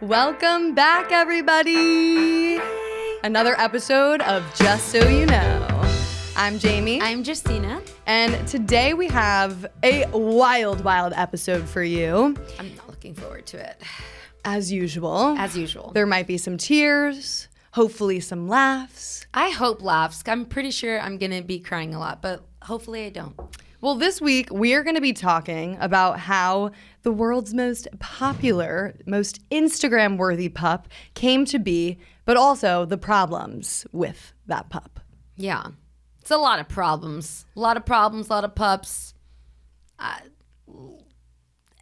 Welcome back, everybody. Another episode of Just So You Know. I'm Jamie. I'm Justina. And today we have a wild episode for you. I'm not looking forward to it. As usual. As usual. There might be some tears, hopefully some laughs. I hope laughs. I'm pretty sure I'm going to be crying a lot, but hopefully I don't. Well, this week we are going to be talking about how the world's most popular, most Instagram-worthy pup came to be, but also the problems with that pup. Yeah. It's a lot of problems. A lot of pups.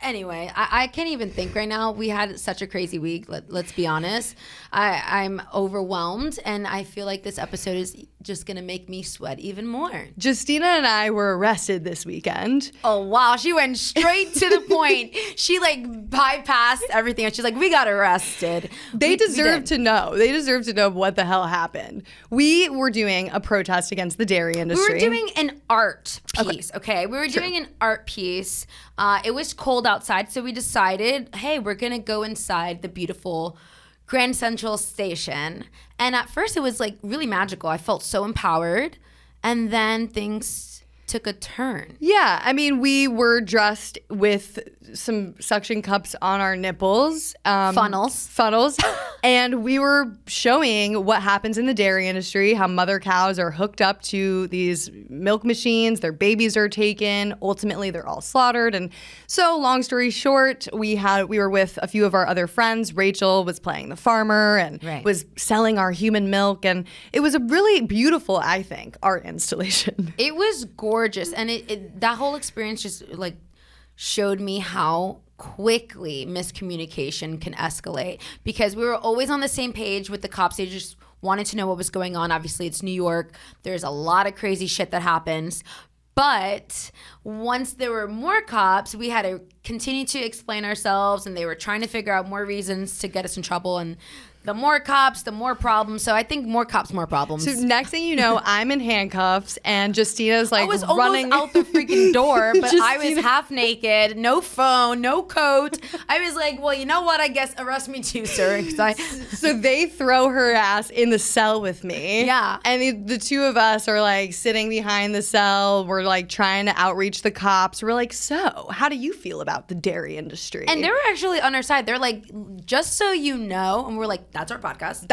Anyway, I can't even think right now. We had such a crazy week. Let's be honest. I'm overwhelmed, and I feel like this episode is just going to make me sweat even more. Justina and I were arrested this weekend. Oh, wow. She went straight to the point. She bypassed everything. And she's like, we got arrested. They deserve to know. They deserve to know what the hell happened. We were doing a protest against the dairy industry. We were doing an art piece, okay? We were doing an art piece. It was cold outside, so we decided, hey, we're going to go inside the beautiful Grand Central Station. And at first it was really magical. I felt so empowered. And then things took a turn. Yeah, I mean, we were dressed with some suction cups on our nipples. Funnels. And we were showing what happens in the dairy industry, how mother cows are hooked up to these milk machines, their babies are taken, ultimately they're all slaughtered. And so long story short, we were with a few of our other friends. Rachel was playing the farmer and was selling our human milk. And it was a really beautiful, I think, art installation. It was gorgeous. And that whole experience just showed me how quickly miscommunication can escalate, because we were always on the same page with the cops. They just wanted to know what was going on. Obviously, it's New York. There's a lot of crazy shit that happens. But once there were more cops, we had to continue to explain ourselves, and they were trying to figure out more reasons to get us in trouble. And the more cops, the more problems. So I think more cops, more problems. So next thing you know, I'm in handcuffs, and Justina's I was running almost out the freaking door, but I was half naked, no phone, no coat. I was like, well, you know what? I guess arrest me too, sir. So they throw her ass in the cell with me. Yeah. And the two of us are sitting behind the cell. We're trying to outreach the cops. We're like, so how do you feel about the dairy industry? And they were actually on our side. They're like, just so you know. And we're like, that's our podcast.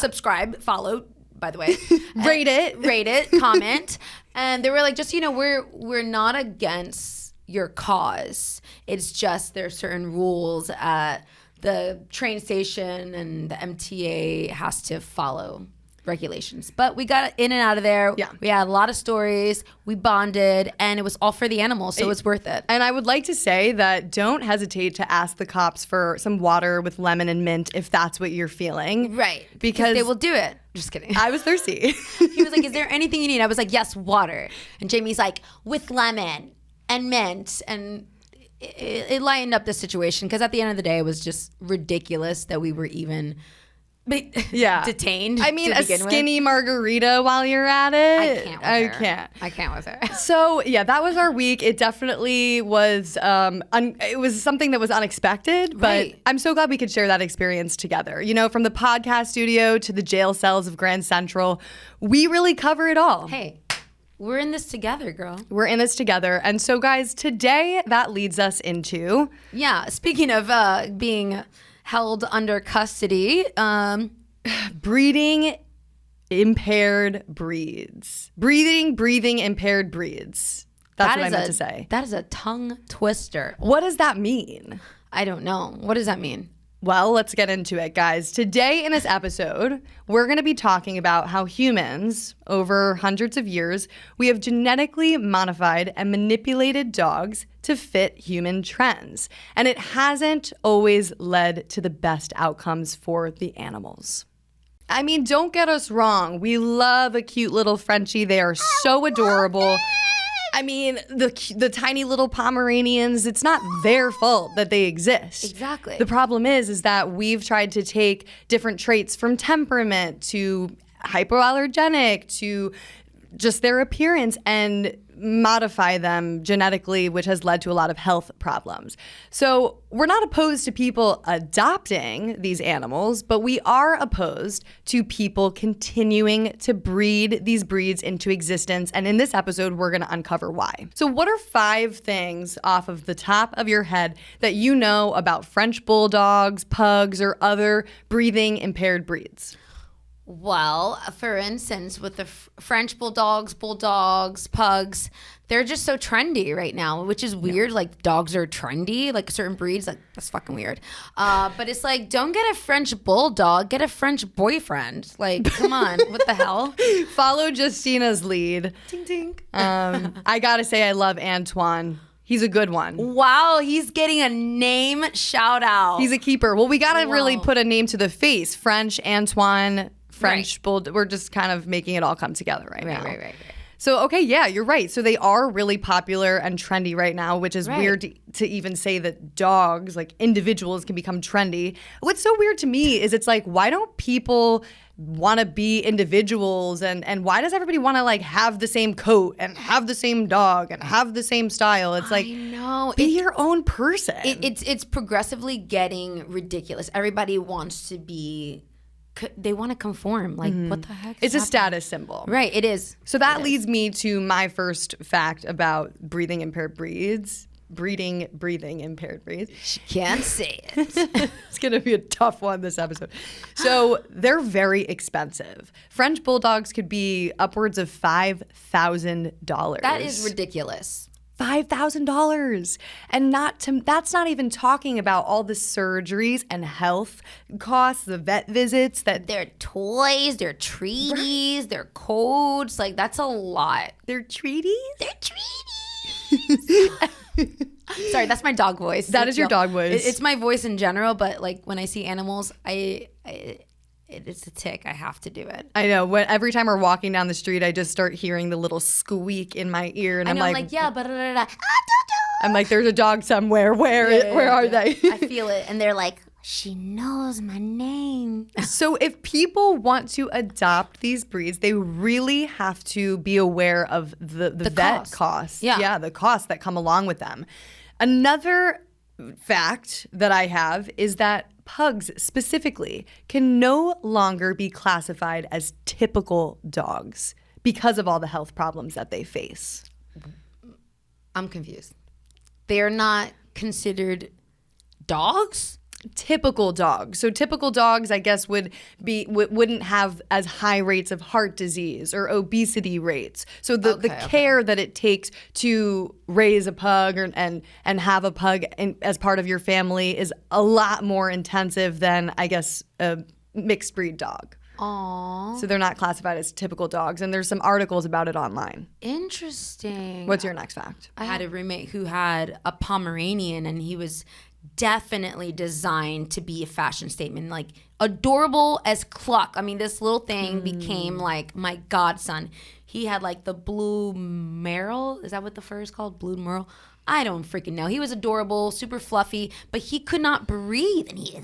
Subscribe, follow, by the way. Rate it, comment. And they were like, just, we're not against your cause. It's just there's certain rules at the train station, and the MTA has to follow regulations. But we got in and out of there. Yeah. We had a lot of stories. We bonded, and it was all for the animals, so it's worth it. And I would like to say that don't hesitate to ask the cops for some water with lemon and mint if that's what you're feeling. Right. Because they will do it. Just kidding. I was thirsty. He was like, is there anything you need? I was like, yes, water. And Jamie's like, with lemon and mint. And it lightened up the situation, because at the end of the day, it was just ridiculous that we were even detained. I mean, a skinny margarita while you're at it. I can't with her. So yeah, that was our week. It definitely was. It was something that was unexpected, but I'm so glad we could share that experience together. From the podcast studio to the jail cells of Grand Central, we really cover it all. Hey, we're in this together, girl. We're in this together. And so, guys, today that leads us into speaking of being held under custody. Breeding impaired breeds. Breathing impaired breeds. That's what I meant to say. That is a tongue twister. What does that mean? I don't know. What does that mean? Well, let's get into it, guys. Today in this episode, we're going to be talking about how humans, over hundreds of years, we have genetically modified and manipulated dogs to fit human trends. And it hasn't always led to the best outcomes for the animals. I mean, don't get us wrong. We love a cute little Frenchie. They are so adorable. I mean, the tiny little Pomeranians, it's not their fault that they exist. Exactly. The problem is that we've tried to take different traits from temperament to hypoallergenic to just their appearance and modify them genetically, which has led to a lot of health problems. So we're not opposed to people adopting these animals, but we are opposed to people continuing to breed these breeds into existence. And in this episode, we're going to uncover why. So what are 5 things off of the top of your head that you know about French bulldogs, pugs, or other breathing impaired breeds? Well, for instance, with the French bulldogs, pugs, they're just so trendy right now, which is weird. Like, dogs are trendy, like certain breeds, like that's fucking weird. But it's like, don't get a French bulldog, get a French boyfriend. Like, come on, what the hell? Follow Justina's lead. Ting ting. I gotta say, I love Antoine. He's a good one. Wow, he's getting a name shout out. He's a keeper. Well, we gotta really put a name to the face. French, Antoine, French bulldog. We're just kind of making it all come together right now. Right. So, okay, yeah, you're right. So they are really popular and trendy right now, which is weird to even say that dogs, like individuals, can become trendy. What's so weird to me is it's like, why don't people want to be individuals, and why does everybody want to like have the same coat and have the same dog and have the same style? It's like, I know. Be your own person. It's progressively getting ridiculous. Everybody wants to be... They want to conform. Like, what the heck? It's a status symbol. Right, it is. So that leads me to my first fact about breathing impaired breeds. Breeding impaired breeds. She can't say it. It's going to be a tough one this episode. So they're very expensive. French bulldogs could be upwards of $5,000. That is ridiculous. $5,000. And that's not even talking about all the surgeries and health costs, the vet visits that their toys, their treaties, their codes, like that's a lot. Their treaties? Their treaties. Sorry, that's my dog voice. That is your dog voice. It's my voice in general, but like when I see animals, it's a tick. I have to do it. I know. Every time we're walking down the street, I just start hearing the little squeak in my ear, and I'm like, yeah, but I'm like, there's a dog somewhere. Where are they? I feel it, and they're like, she knows my name. So if people want to adopt these breeds, they really have to be aware of the vet costs. Yeah, the costs that come along with them. Another fact that I have is that pugs specifically can no longer be classified as typical dogs because of all the health problems that they face. I'm confused. They're not considered dogs? Typical dogs. So typical dogs, I guess, wouldn't have as high rates of heart disease or obesity rates. So the care that it takes to raise a pug and have a pug as part of your family is a lot more intensive than, I guess, a mixed breed dog. Aww. So they're not classified as typical dogs, and there's some articles about it online. Interesting. What's your next fact? I had a roommate who had a Pomeranian, and he was definitely designed to be a fashion statement, like adorable as cluck. I mean, this little thing became like my godson. He had like the blue merle. Is that what the fur is called? Blue merle? I don't freaking know. He was adorable, super fluffy, but he could not breathe. And he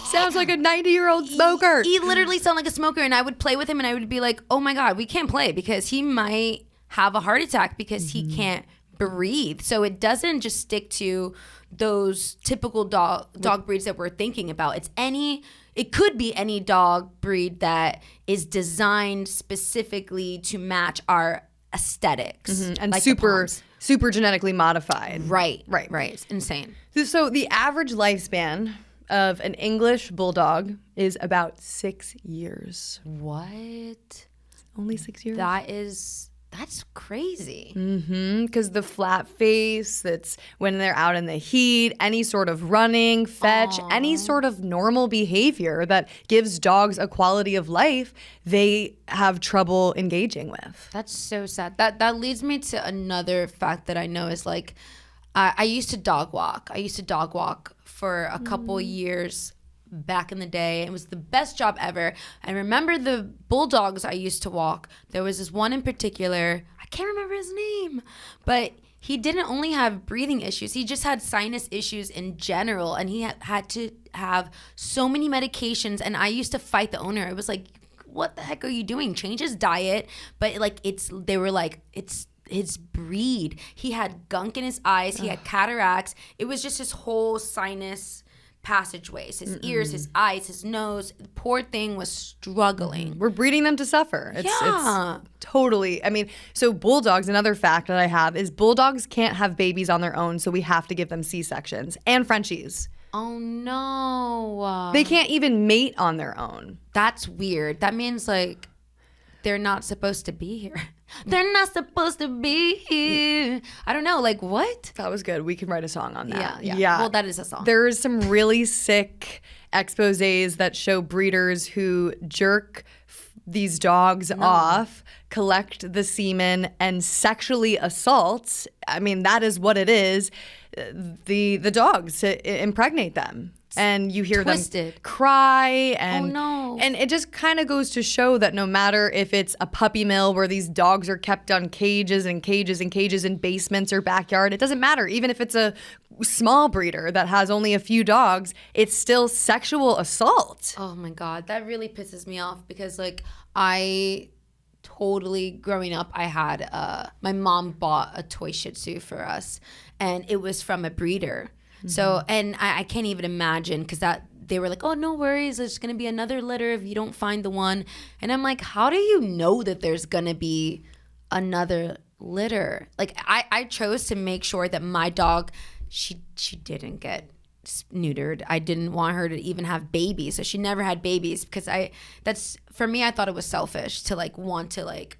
sounds like a 90-year-old smoker. He literally sounded like a smoker, and I would play with him, and I would be like, oh my God, we can't play because he might have a heart attack because he can't breathe. So it doesn't just stick to those typical dog breeds that we're thinking about. It could be any dog breed that is designed specifically to match our aesthetics. And like super genetically modified. Right. It's insane. So the average lifespan of an English bulldog is about 6 years. What? Only 6 years? That's crazy. Because the flat face, that's when they're out in the heat, any sort of running, fetch, any sort of normal behavior that gives dogs a quality of life, they have trouble engaging with. That's so sad. That leads me to another fact that I know is like, I used to dog walk. For a couple years back in the day. It was the best job ever. I remember the bulldogs I used to walk. There was this one in particular, I can't remember his name, but he didn't only have breathing issues. He just had sinus issues in general, and he had to have so many medications, and I used to fight the owner. It was like, what the heck are you doing? Change his diet. But like they were like, it's his breed. He had gunk in his eyes. He had cataracts. It was just his whole sinus passageways, his ears, his eyes, his nose. The poor thing was struggling. We're breeding them to suffer. It's Yeah. totally, I mean, so bulldogs, another fact that I have is bulldogs can't have babies on their own, so we have to give them C-sections. And Frenchies. Oh no. They can't even mate on their own. That's weird. That means like they're not supposed to be here. They're not supposed to be here. I don't know, like what? That was good. We can write a song on that. Yeah. Well, that is a song. There's some really sick exposés that show breeders who jerk these dogs off, collect the semen, and sexually assault. I mean, that is what it is. The dogs to impregnate them. And you hear Twisted. them cry, and no. and it just kind of goes to show that no matter if it's a puppy mill where these dogs are kept on cages and cages and cages in basements or backyard, it doesn't matter. Even if it's a small breeder that has only a few dogs, it's still sexual assault. Oh my God, that really pisses me off because like I totally, growing up, I had my mom bought a toy Shih Tzu for us, and it was from a breeder. So, and I can't even imagine because they were like, oh, no worries. There's going to be another litter if you don't find the one. And I'm like, how do you know that there's going to be another litter? Like I chose to make sure that my dog, she didn't get neutered. I didn't want her to even have babies. So she never had babies because for me, I thought it was selfish to like want to like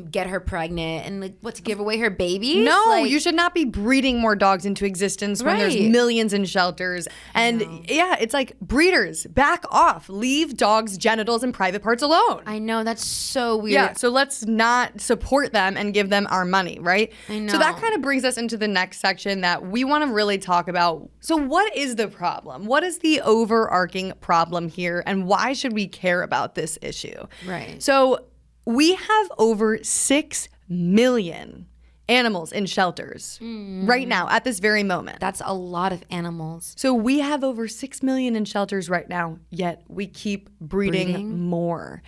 get her pregnant and like to give away her babies. No, like, you should not be breeding more dogs into existence when there's Right. millions in shelters. And yeah, it's like breeders, back off. Leave dogs' genitals and private parts alone. I know, that's so weird. Yeah, so let's not support them and give them our money, right? I know. So that kind of brings us into the next section that we want to really talk about. So what is the problem? What is the overarching problem here, and why should we care about this issue? Right. So we have over 6 million animals in shelters right now at this very moment. That's a lot of animals. So we have over 6 million in shelters right now, yet we keep breeding more.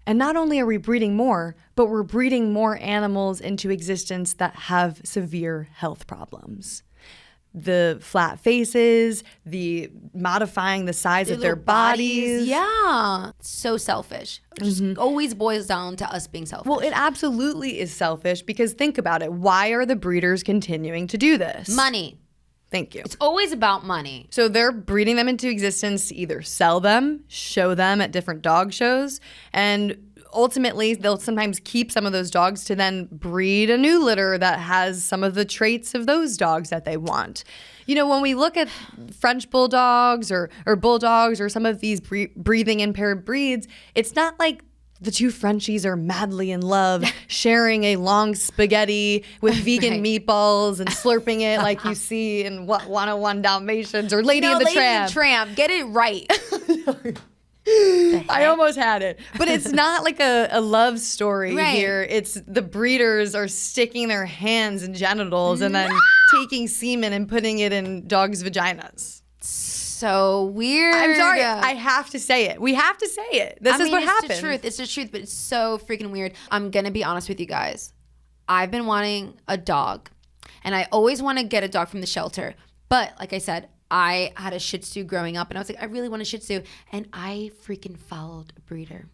And not only are we breeding more, but we're breeding more animals into existence that have severe health problems. The flat faces, the modifying the size of their bodies. Yeah. So selfish. It just always boils down to us being selfish. Well, it absolutely is selfish because think about it. Why are the breeders continuing to do this? Money. Thank you. It's always about money. So they're breeding them into existence to either sell them, show them at different dog shows, and ultimately they'll sometimes keep some of those dogs to then breed a new litter that has some of the traits of those dogs that they want. You know, when we look at French bulldogs or bulldogs or some of these breathing impaired breeds, it's not like the two Frenchies are madly in love, sharing a long spaghetti with vegan meatballs and slurping it like you see in 101 Dalmatians or Lady and the Tramp. Tramp. Get it right. I almost had it. But it's not like a love story Right. here. It's the breeders are sticking their hands in genitals and then taking semen and putting it in dogs' vaginas. So weird. I'm sorry. I have to say it. We have to say it. This is what happens. It's the truth. It's the truth, but it's so freaking weird. I'm going to be honest with you guys. I've been wanting a dog, and I always want to get a dog from the shelter. But like I said, I had a Shih Tzu growing up, and I was like, I really want a Shih Tzu. And I freaking followed a breeder.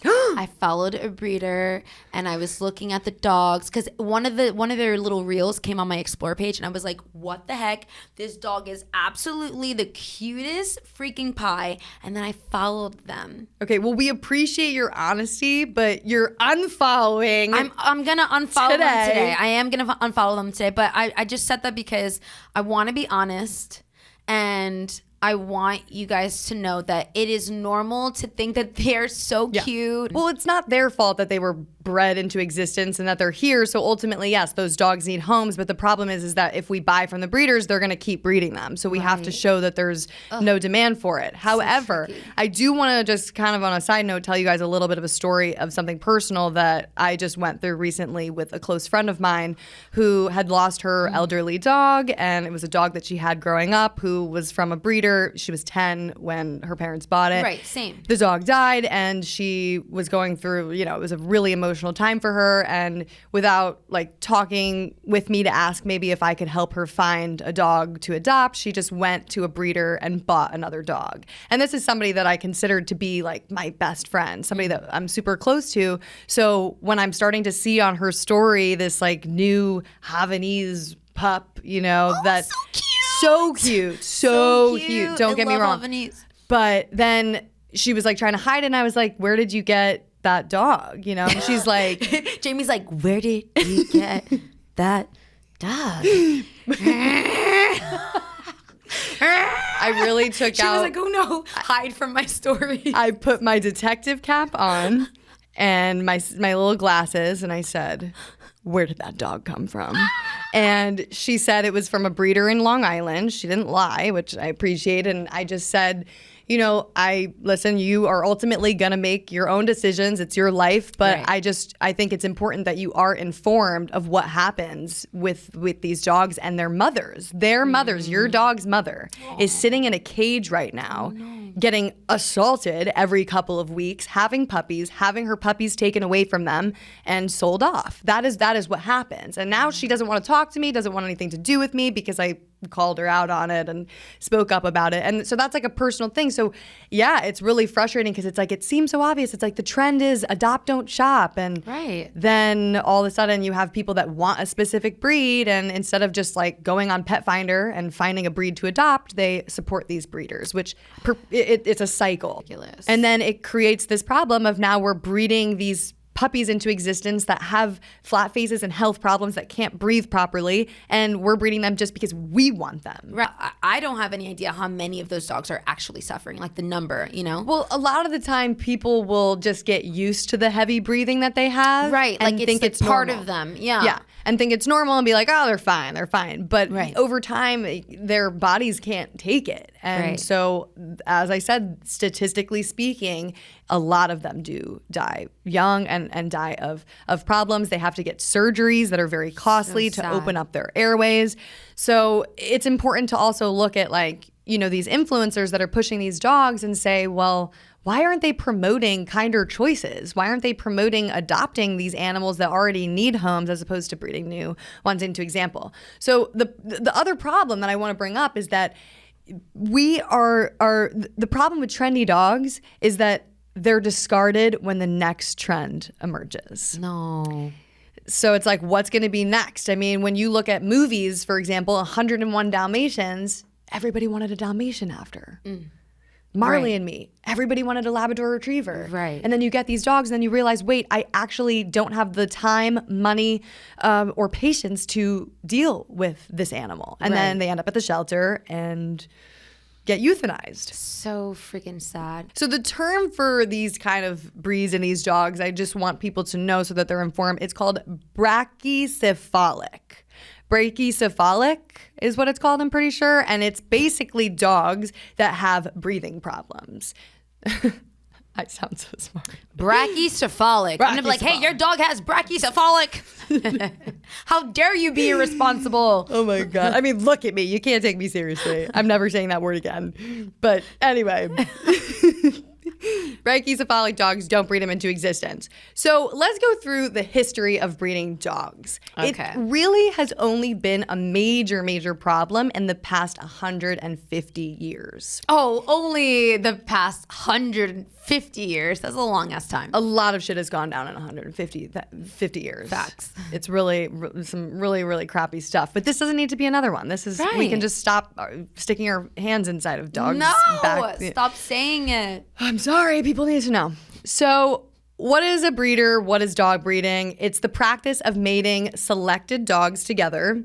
I followed a breeder, and I was looking at the dogs because one of their little reels came on my Explore page, and I was like, what the heck? This dog is absolutely the cutest freaking pie. And then I followed them. Okay, well, we appreciate your honesty, but you're unfollowing. I'm gonna unfollow them Today. today. I am gonna unfollow them today, but I just said that because I want to be honest, and I want you guys to know that it is normal to think that they're so cute. Well, it's not their fault that they were bred into existence and that they're here. So ultimately, yes, those dogs need homes. But the problem is that if we buy from the breeders, they're going to keep breeding them. So we have to show that there's no demand for it. However, I do want to just kind of on a side note tell you guys a little bit of a story of something personal that I just went through recently with a close friend of mine who had lost her elderly dog. And it was a dog that she had growing up who was from a breeder. She was 10 when her parents bought it. Right, same. The dog died and she was going through, it was a really emotional time for her, and without like talking with me to ask maybe if I could help her find a dog to adopt, she just went to a breeder and bought another dog. And this is somebody that I considered to be like my best friend, somebody that I'm super close to. So when I'm starting to see on her story this like new Havanese pup, that's so cute. So cute. Don't get me wrong. Havanese. But then she was like trying to hide it, and I was like, where did you get that dog? And she's like, Jamie's like, where did you get that dog? I really took She was like, oh no, hide from my story. I put my detective cap on and my little glasses, and I said, where did that dog come from? And she said it was from a breeder in Long Island. She didn't lie, which I appreciate. And I just said, listen, you are ultimately going to make your own decisions. It's your life. But Right. I think it's important that you are informed of what happens with these dogs and their mothers. Their mothers, your dog's mother, is sitting in a cage right now, getting assaulted every couple of weeks, having puppies, having her puppies taken away from them and sold off. That is what happens. And now she doesn't want to talk to me, doesn't want anything to do with me because I called her out on it and spoke up about it. And so that's like a personal thing. So yeah, it's really frustrating because it's like, it seems so obvious. It's like the trend is adopt, don't shop. And Right. then all of a sudden you have people that want a specific breed. And instead of just like going on Pet Finder and finding a breed to adopt, they support these breeders, which it's a cycle. Ridiculous. And then it creates this problem of now we're breeding these puppies into existence that have flat faces and health problems that can't breathe properly, and we're breeding them just because we want them. Right. I don't have any idea how many of those dogs are actually suffering, like the number, Well, a lot of the time people will just get used to the heavy breathing that they have. Right. And Like think it's part normal. of them. Yeah. Yeah. And think it's normal and be like, oh, they're fine. But Right. over time, their bodies can't take it. And Right. so, as I said, statistically speaking, a lot of them do die young and die of problems. They have to get surgeries that are very costly to sad. open up their airways. So it's important to also look at these influencers that are pushing these dogs and say, well, why aren't they promoting kinder choices? Why aren't they promoting adopting these animals that already need homes as opposed to breeding new ones into example? So the other problem that I want to bring up is that the problem with trendy dogs is that they're discarded when the next trend emerges. No. So it's like, what's going to be next? I mean, when you look at movies, for example, 101 Dalmatians, everybody wanted a Dalmatian after. Marley Right. and Me, everybody wanted a Labrador Retriever. Right. And then you get these dogs and then you realize, wait, I actually don't have the time, money, or patience to deal with this animal. And then Right. they end up at the shelter and get euthanized. So freaking sad. So the term for these kind of breeds and these dogs, I just want people to know so that they're informed. It's called brachycephalic. Brachycephalic is what it's called, I'm pretty sure. And it's basically dogs that have breathing problems. I sound so smart. Brachycephalic. I'm gonna be like, hey, your dog has brachycephalic. How dare you be irresponsible? Oh my God. I mean, look at me. You can't take me seriously. I'm never saying that word again. But anyway. Brachycephalic dogs, don't breed them into existence. So let's go through the history of breeding dogs. Okay. It really has only been a major problem in the past 150 years. Oh, only the past 150 years. That's a long ass time. A lot of shit has gone down in 50 years. Facts. It's really some really crappy stuff. But this doesn't need to be another one. This is we Right. can just stop sticking our hands inside of dogs. No, back. stop saying it. I'm sorry, people need to know. So, what is a breeder? What is dog breeding? It's the practice of mating selected dogs together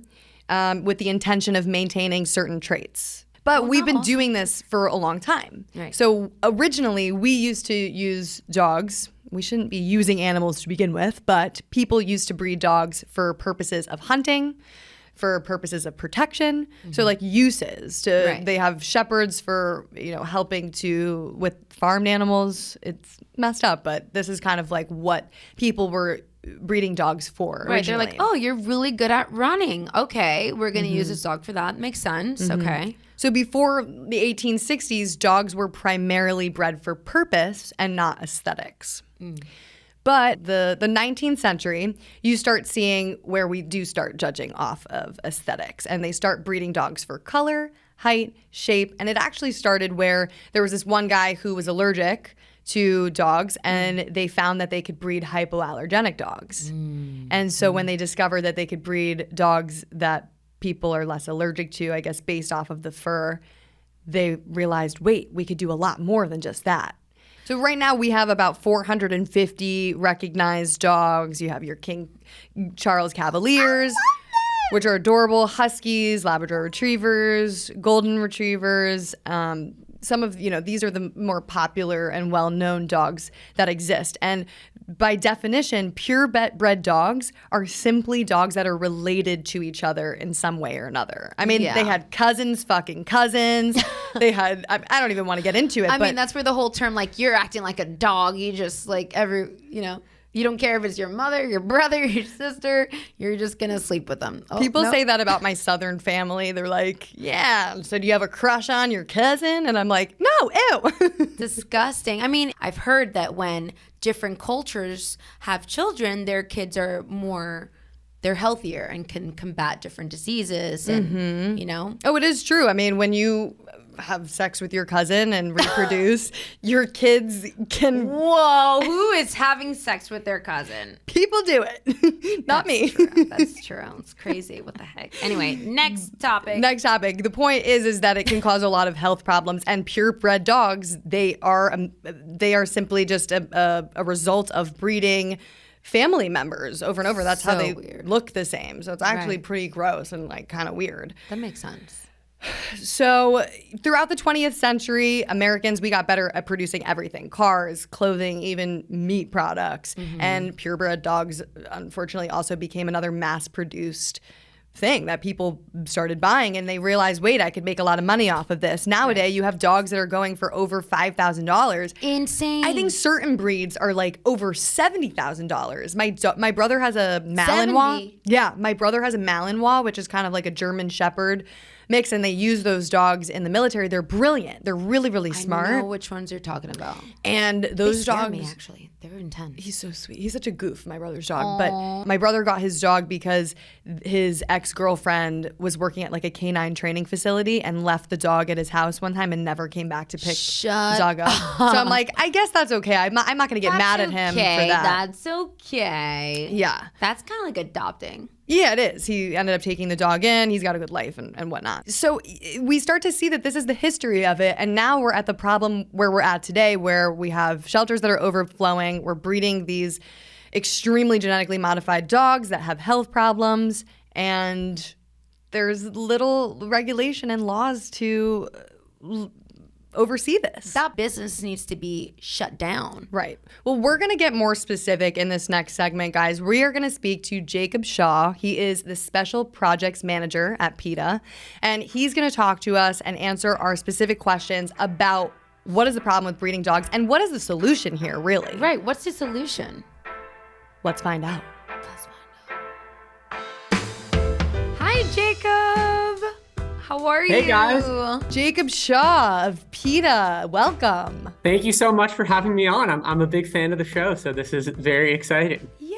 with the intention of maintaining certain traits. But we've been doing this for a long time. Right. So originally, we used to use dogs we shouldn't be using animals to begin with, but people used to breed dogs for purposes of hunting, for purposes of protection. So like uses to, they have shepherds for, helping with farmed animals. It's messed up, but this is kind of like what people were breeding dogs for originally. Right, they're like, oh, you're really good at running. Okay, we're going to use this dog for that. Makes sense. Okay. So before the 1860s, dogs were primarily bred for purpose and not aesthetics. But the 19th century, you start seeing where we do start judging off of aesthetics, and they start breeding dogs for color, height, shape, and it actually started where there was this one guy who was allergic to dogs, and they found that they could breed hypoallergenic dogs. And so when they discovered that they could breed dogs that people are less allergic to, I guess based off of the fur, they realized, wait, we could do a lot more than just that. So right now we have about 450 recognized dogs. You have your King Charles Cavaliers, which are adorable, Huskies, Labrador Retrievers, Golden Retrievers. Some of, these are the more popular and well-known dogs that exist. And by definition, purebred dogs are simply dogs that are related to each other in some way or another. I mean, they had fucking cousins. They had, I don't even want to get into it. I mean, that's where the whole term, like, you're acting like a dog. You just, like, you don't care if it's your mother, your brother, your sister. You're just going to sleep with them. Oh, people say that about my Southern family. They're like, yeah, so do you have a crush on your cousin? And I'm like, no, ew. Disgusting. I mean, I've heard that when different cultures have children, their kids are they're healthier and can combat different diseases and, Oh, it is true. I mean, when you have sex with your cousin and reproduce, your kids can... Whoa, who is having sex with their cousin? People do it. Not me. True. That's true. It's crazy. What the heck? Anyway, next topic. The point is that it can cause a lot of health problems, and purebred dogs, they are simply just a result of breeding family members over and over. That's how they look the same. So it's actually pretty gross and like kind of weird. That makes sense. So throughout the 20th century, Americans, we got better at producing everything. Cars, clothing, even meat products. And purebred dogs, unfortunately, also became another mass-produced thing that people started buying, and they realized, wait, I could make a lot of money off of this. Nowadays, you have dogs that are going for over $5,000. Insane. I think certain breeds are like over $70,000. My brother has a Malinois. 70? Yeah, my brother has a Malinois, which is kind of like a German Shepherd mix, and they use those dogs in the military. They're brilliant. They're really, really smart. I know which ones you're talking about. And those dogs, me, actually. They're intense. He's so sweet. He's such a goof, my brother's dog. Aww. But my brother got his dog because his ex-girlfriend was working at like a canine training facility and left the dog at his house one time and never came back to pick the dog up. So I'm like, I guess that's okay. I'm not going to get mad at him for that. That's okay. Yeah. That's kind of like adopting. Yeah, it is. He ended up taking the dog in. He's got a good life and whatnot. So we start to see that this is the history of it. And now we're at the problem where we're at today, where we have shelters that are overflowing. We're breeding these extremely genetically modified dogs that have health problems. And there's little regulation and laws to oversee this. That business needs to be shut down. Right. Well, we're going to get more specific in this next segment, guys. We are going to speak to Jacob Shaw. He is the Special Projects Manager at PETA, and he's going to talk to us and answer our specific questions about what is the problem with breeding dogs and what is the solution here, really. Right. What's the solution? Let's find out. Hi, Jacob. How are you? Hey, guys. Jacob Shaw of PETA, welcome. Thank you so much for having me on. I'm a big fan of the show, so this is very exciting. Yay.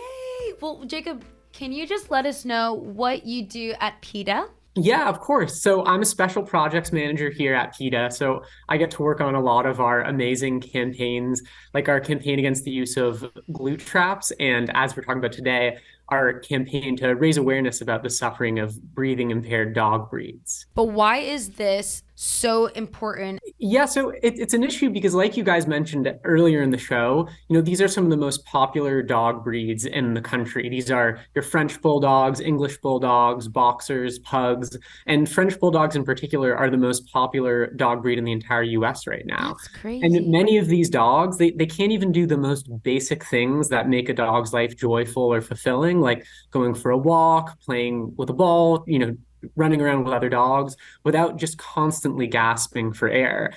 Well, Jacob, can you just let us know what you do at PETA? Yeah, of course. So I'm a special projects manager here at PETA. So I get to work on a lot of our amazing campaigns, like our campaign against the use of glue traps. And as we're talking about today, our campaign to raise awareness about the suffering of breathing impaired dog breeds. But why is this so important? Yeah, so it's an issue because, like you guys mentioned earlier in the show, these are some of the most popular dog breeds in the country. These are your French bulldogs, English bulldogs, boxers, pugs, and French bulldogs in particular are the most popular dog breed in the entire US right now. That's And crazy. many of these dogs, they can't even do the most basic things that make a dog's life joyful or fulfilling, like going for a walk, playing with a ball, running around with other dogs without just constantly gasping for air.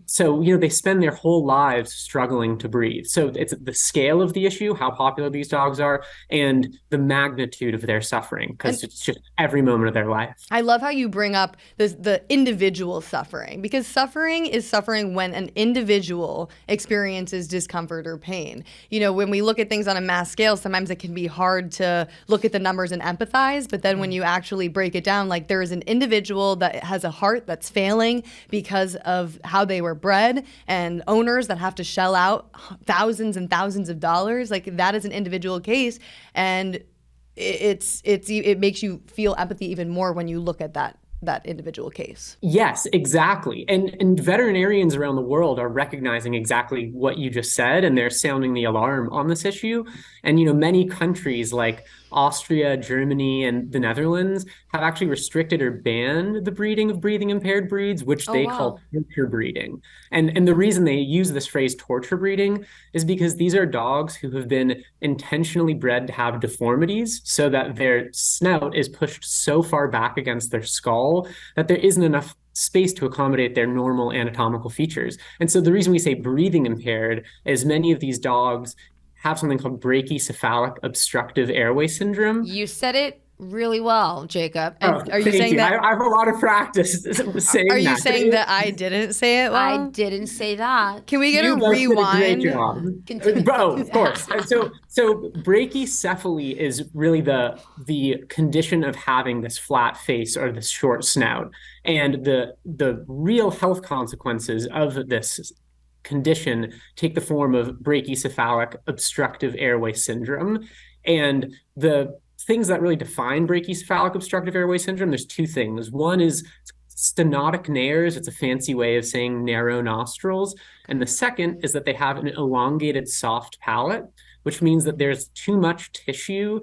So, they spend their whole lives struggling to breathe. So it's the scale of the issue, how popular these dogs are, and the magnitude of their suffering, because And it's just every moment of their life. I love how you bring up the individual suffering, because suffering is suffering when an individual experiences discomfort or pain. When we look at things on a mass scale, sometimes it can be hard to look at the numbers and empathize. But then when you actually break it down, like there is an individual that has a heart that's failing because of how they were bred, and owners that have to shell out thousands and thousands of dollars. Like that is an individual case. And it makes you feel empathy even more when you look at that individual case. Yes, exactly. And veterinarians around the world are recognizing exactly what you just said, and they're sounding the alarm on this issue. And many countries like Austria, Germany, and the Netherlands have actually restricted or banned the breeding of breathing impaired breeds, which Oh, they call wow. torture breeding. And the reason they use this phrase torture breeding is because these are dogs who have been intentionally bred to have deformities so that their snout is pushed so far back against their skull that there isn't enough space to accommodate their normal anatomical features. And so the reason we say breathing impaired is many of these dogs have something called brachycephalic obstructive airway syndrome. You said it really well, Jacob. Oh, And are you thank saying you. that? I have a lot of practice Are saying you that. saying that I didn't say it I well? didn't say that. Can we get a You both did a great rewind? job. Continue. Oh, of course. And so brachycephaly is really the condition of having this flat face or this short snout. And the real health consequences of this condition take the form of brachycephalic obstructive airway syndrome. And the things that really define brachycephalic obstructive airway syndrome, there's two things. One is stenotic nares. It's a fancy way of saying narrow nostrils. And the second is that they have an elongated soft palate, which means that there's too much tissue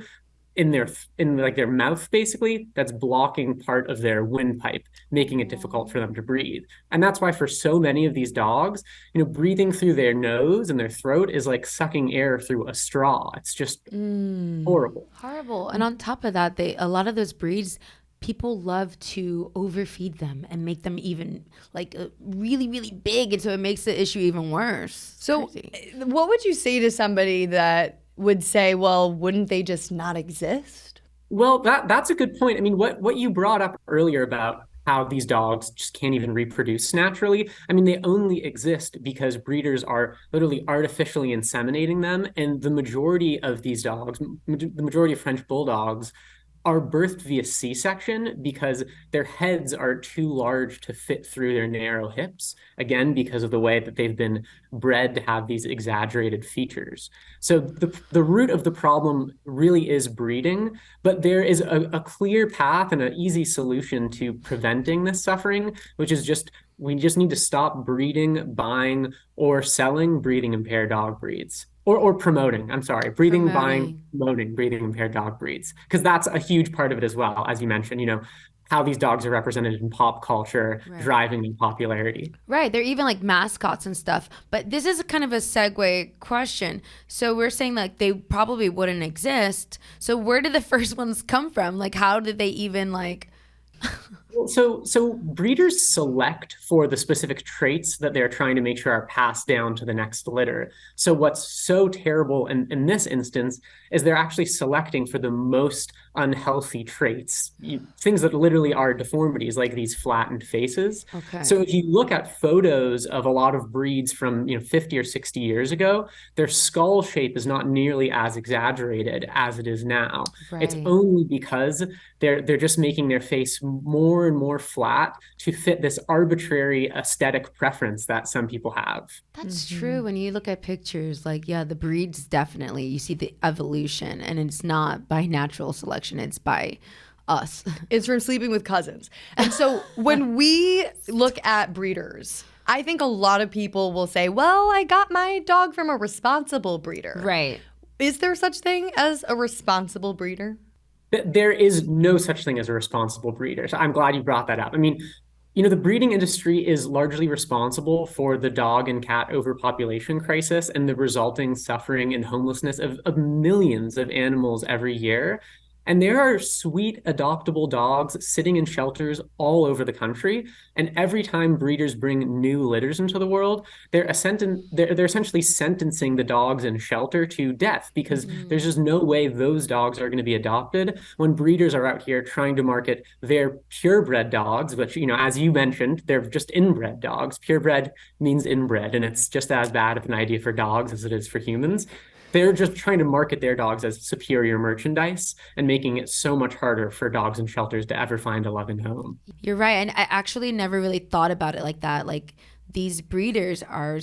in their mouth basically that's blocking part of their windpipe, making it difficult for them to breathe. And that's why for so many of these dogs, breathing through their nose and their throat is like sucking air through a straw. It's just horrible. Horrible. And on top of that, a lot of those breeds, people love to overfeed them and make them even like really, really big. And so it makes the issue even worse. It's So, crazy. what would you say to somebody that would say, well, wouldn't they just not exist? Well, that's a good point. I mean, what you brought up earlier about how these dogs just can't even reproduce naturally. I mean, they only exist because breeders are literally artificially inseminating them. And the majority of these dogs, the majority of French bulldogs, are birthed via C-section because their heads are too large to fit through their narrow hips, again, because of the way that they've been bred to have these exaggerated features. So the root of the problem really is breeding, but there is a clear path and an easy solution to preventing this suffering, which is we just need to stop breeding, buying, or selling breathing impaired dog breeds. Or promoting, I'm sorry, promoting breathing impaired dog breeds. Because that's a huge part of it as well, as you mentioned, how these dogs are represented in pop culture, driving in popularity. Right. They're even like mascots and stuff. But this is kind of a segue question. So we're saying like they probably wouldn't exist. So where did the first ones come from? Like how did they even like So breeders select for the specific traits that they're trying to make sure are passed down to the next litter. So what's so terrible in this instance is they're actually selecting for the most unhealthy traits, things that literally are deformities, like these flattened faces. Okay. So if you look at photos of a lot of breeds from 50 or 60 years ago, their skull shape is not nearly as exaggerated as it is now. It's Right. only because they're just making their face more and more flat to fit this arbitrary aesthetic preference that some people have. That's true. When you look at pictures, like, yeah, the breeds definitely, you see the evolution, and it's not by natural selection, it's by us. It's from sleeping with cousins. And so when we look at breeders, I think a lot of people will say, well, I got my dog from a responsible breeder. Right. Is there such thing as a responsible breeder? There is no such thing as a responsible breeder. So I'm glad you brought that up. I mean, the breeding industry is largely responsible for the dog and cat overpopulation crisis and the resulting suffering and homelessness of millions of animals every year. And there are sweet adoptable dogs sitting in shelters all over the country. And every time breeders bring new litters into the world, they're essentially sentencing the dogs in shelter to death because there's just no way those dogs are going to be adopted when breeders are out here trying to market their purebred dogs, which, as you mentioned, they're just inbred dogs. Purebred means inbred, and it's just as bad of an idea for dogs as it is for humans. They're just trying to market their dogs as superior merchandise and making it so much harder for dogs in shelters to ever find a loving home. You're right. And I actually never really thought about it like that. Like, these breeders are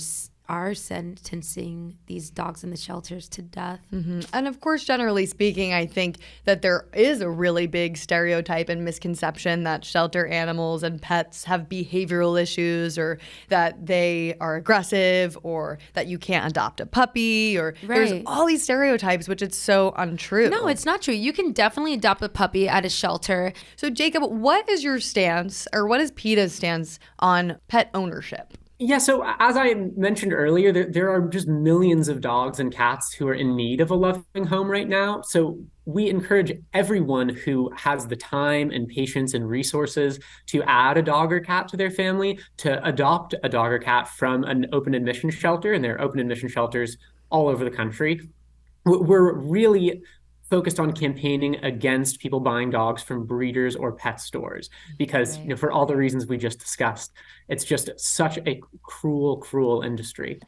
sentencing these dogs in the shelters to death. Mm-hmm. And of course, generally speaking, I think that there is a really big stereotype and misconception that shelter animals and pets have behavioral issues, or that they are aggressive, or that you can't adopt a puppy, or there's all these stereotypes, which it's so untrue. No, it's not true. You can definitely adopt a puppy at a shelter. So Jacob, what is your stance, or what is PETA's stance on pet ownership? Yeah, so as I mentioned earlier, there are just millions of dogs and cats who are in need of a loving home right now. So we encourage everyone who has the time and patience and resources to add a dog or cat to their family to adopt a dog or cat from an open admission shelter, and there are open admission shelters all over the country. We're really focused on campaigning against people buying dogs from breeders or pet stores because, for all the reasons we just discussed, it's just such a cruel industry.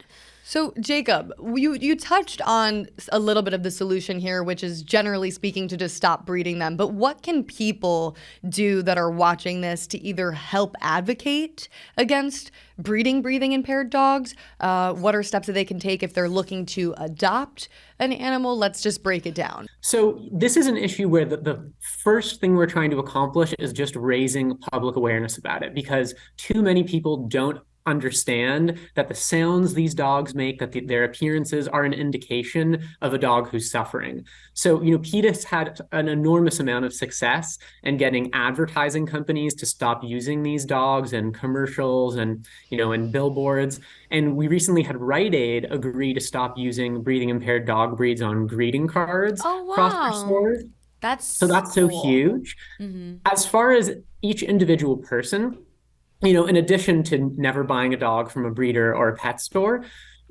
So, Jacob, you touched on a little bit of the solution here, which is generally speaking to just stop breeding them. But what can people do that are watching this to either help advocate against breeding impaired dogs? What are steps that they can take if they're looking to adopt an animal? Let's just break it down. So this is an issue where the first thing we're trying to accomplish is just raising public awareness about it, because too many people don't understand that the sounds these dogs make, that their appearances are an indication of a dog who's suffering. So, PETA's had an enormous amount of success in getting advertising companies to stop using these dogs in commercials and, in billboards. And we recently had Rite Aid agree to stop using breathing impaired dog breeds on greeting cards across their stores. That's so huge. Mm-hmm. As far as each individual person, in addition to never buying a dog from a breeder or a pet store,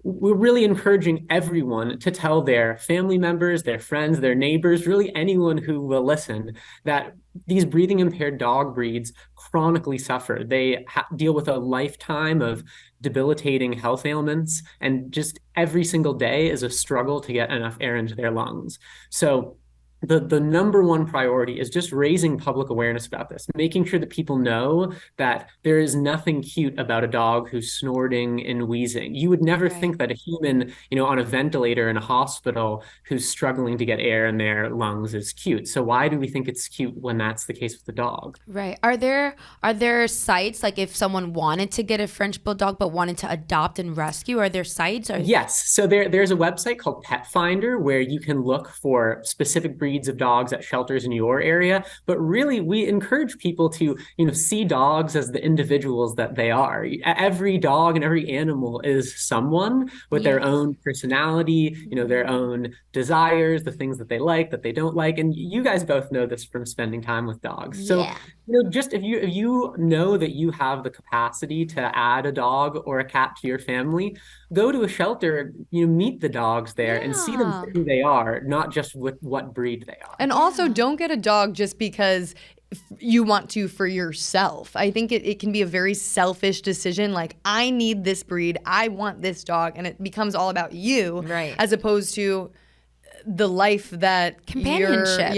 we're really encouraging everyone to tell their family members, their friends, their neighbors, really anyone who will listen, that these breathing impaired dog breeds chronically suffer. They deal with a lifetime of debilitating health ailments, and just every single day is a struggle to get enough air into their lungs. So the number one priority is just raising public awareness about this, making sure that people know that there is nothing cute about a dog who's snorting and wheezing. You would never think that a human, on a ventilator in a hospital who's struggling to get air in their lungs is cute. So why do we think it's cute when that's the case with the dog? Right. Are there sites, like if someone wanted to get a French Bulldog but wanted to adopt and rescue, are there sites? Yes. So there's a website called Pet Finder where you can look for specific breeds of dogs at shelters in your area. But really, we encourage people to, see dogs as the individuals that they are. Every dog and every animal is someone with their own personality, their own desires, the things that they like, that they don't like. And you guys both know this from spending time with dogs. So, just if you know that you have the capacity to add a dog or a cat to your family, go to a shelter, meet the dogs there and see them for who they are, not just with what breed they are. And also, don't get a dog just because you want to for yourself. I think it can be a very selfish decision. Like, I need this breed, I want this dog, and it becomes all about you, right? As opposed to the life that Companionship.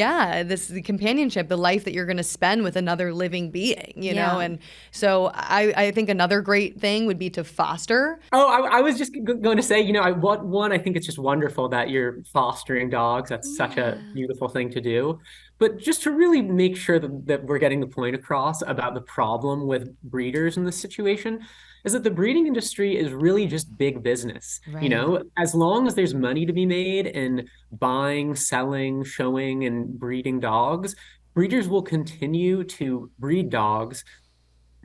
the companionship, the life that you're going to spend with another living being, you know? Yeah. And so I think another great thing would be to foster. Oh, I was just going to say, you know, I think it's just wonderful that you're fostering dogs. That's such a beautiful thing to do. But just to really make sure that we're getting the point across about the problem with breeders in this situation is that the breeding industry is really just big business. Right. You know, as long as there's money to be made in buying, selling, showing, and breeding dogs, breeders will continue to breed dogs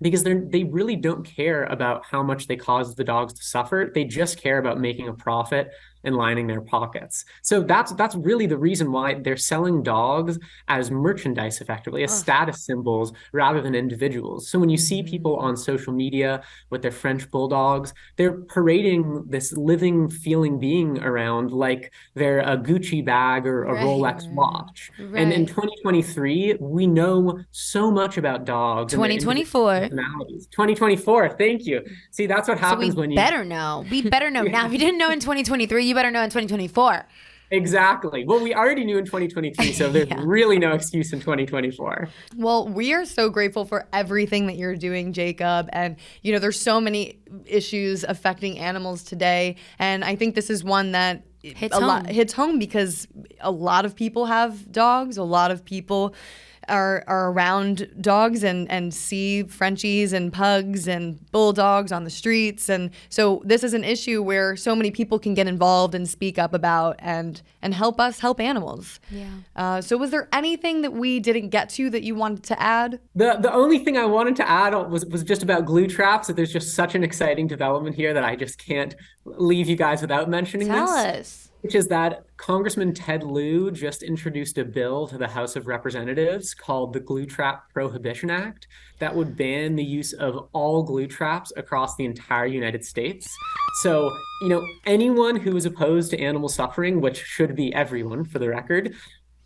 because they really don't care about how much they cause the dogs to suffer. They just care about making a profit and lining their pockets. So that's really the reason why they're selling dogs as merchandise, effectively, as status symbols rather than individuals. So when you see people on social media with their French bulldogs, they're parading this living, feeling being around like they're a Gucci bag or a Rolex watch. And in 2023, we know so much about dogs. 2024. 2024. Thank you. See, that's what happens when you better know. We better know now. If you didn't know in 2023, you better know in 2024. Exactly. Well, we already knew in 2023, so there's really no excuse in 2024. Well, we are so grateful for everything that you're doing, Jacob. And, you know, there's so many issues affecting animals today. And I think this is one that hits home because a lot of people have dogs. A lot of people are around dogs and see Frenchies and pugs and bulldogs on the streets. And so this is an issue where so many people can get involved and speak up about and help us help animals. Yeah. So was there anything that we didn't get to that you wanted to add? The only thing I wanted to add was just about glue traps. That there's just such an exciting development here that I just can't leave you guys without mentioning Tell this. us. Which is that Congressman Ted Lieu just introduced a bill to the House of Representatives called the Glue Trap Prohibition Act that would ban the use of all glue traps across the entire United States. So, you know, anyone who is opposed to animal suffering, which should be everyone for the record,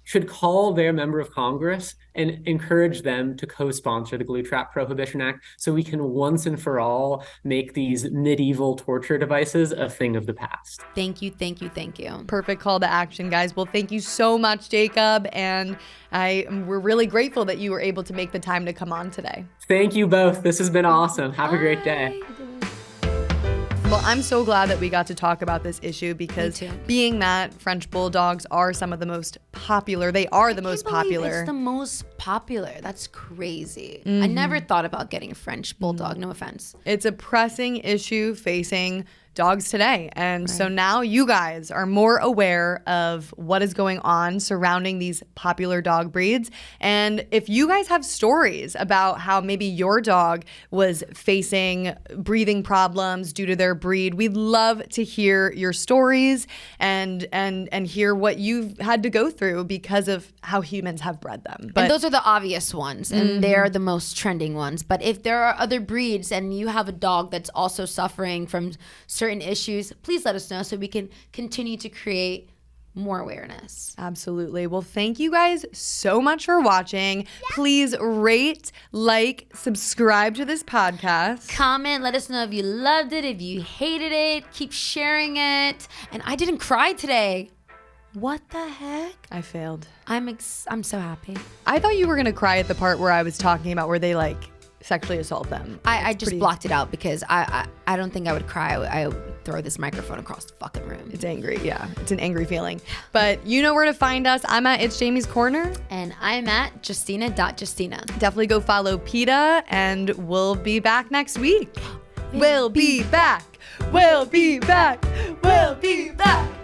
should call their member of Congress and encourage them to co-sponsor the Glue Trap Prohibition Act so we can once and for all make these medieval torture devices a thing of the past. Thank you, thank you, thank you. Perfect call to action, guys. Well, thank you so much, Jacob. And we're really grateful that you were able to make the time to come on today. Thank you both. This has been awesome. Have a great day. Well, I'm so glad that we got to talk about this issue because being that French bulldogs are some of the most popular, they are the most popular. It's the most popular. That's crazy. I never thought about getting a French bulldog. No offense. It's a pressing issue facing dogs today. And so now you guys are more aware of what is going on surrounding these popular dog breeds. And if you guys have stories about how maybe your dog was facing breathing problems due to their breed, we'd love to hear your stories and hear what you've had to go through because of how humans have bred them. And those are the obvious ones, and they're the most trending ones. But if there are other breeds and you have a dog that's also suffering from certain issues, please let us know so we can continue to create more awareness. Absolutely. Well, thank you guys so much for watching. Please rate, like, subscribe to this podcast. Comment, let us know if you loved it, if you hated it. Keep sharing it. And I didn't cry today. What the heck? I failed. I'm so happy. I thought you were going to cry at the part where I was talking about where they sexually assault them. I just blocked it out because I don't think I would cry. I would throw this microphone across the fucking room. It's angry, yeah. It's an angry feeling. But you know where to find us. I'm at It's Jamie's Corner. And I'm at Justina.Justina. Definitely go follow PETA, and we'll be back next week. We'll be back. We'll be back. We'll be back.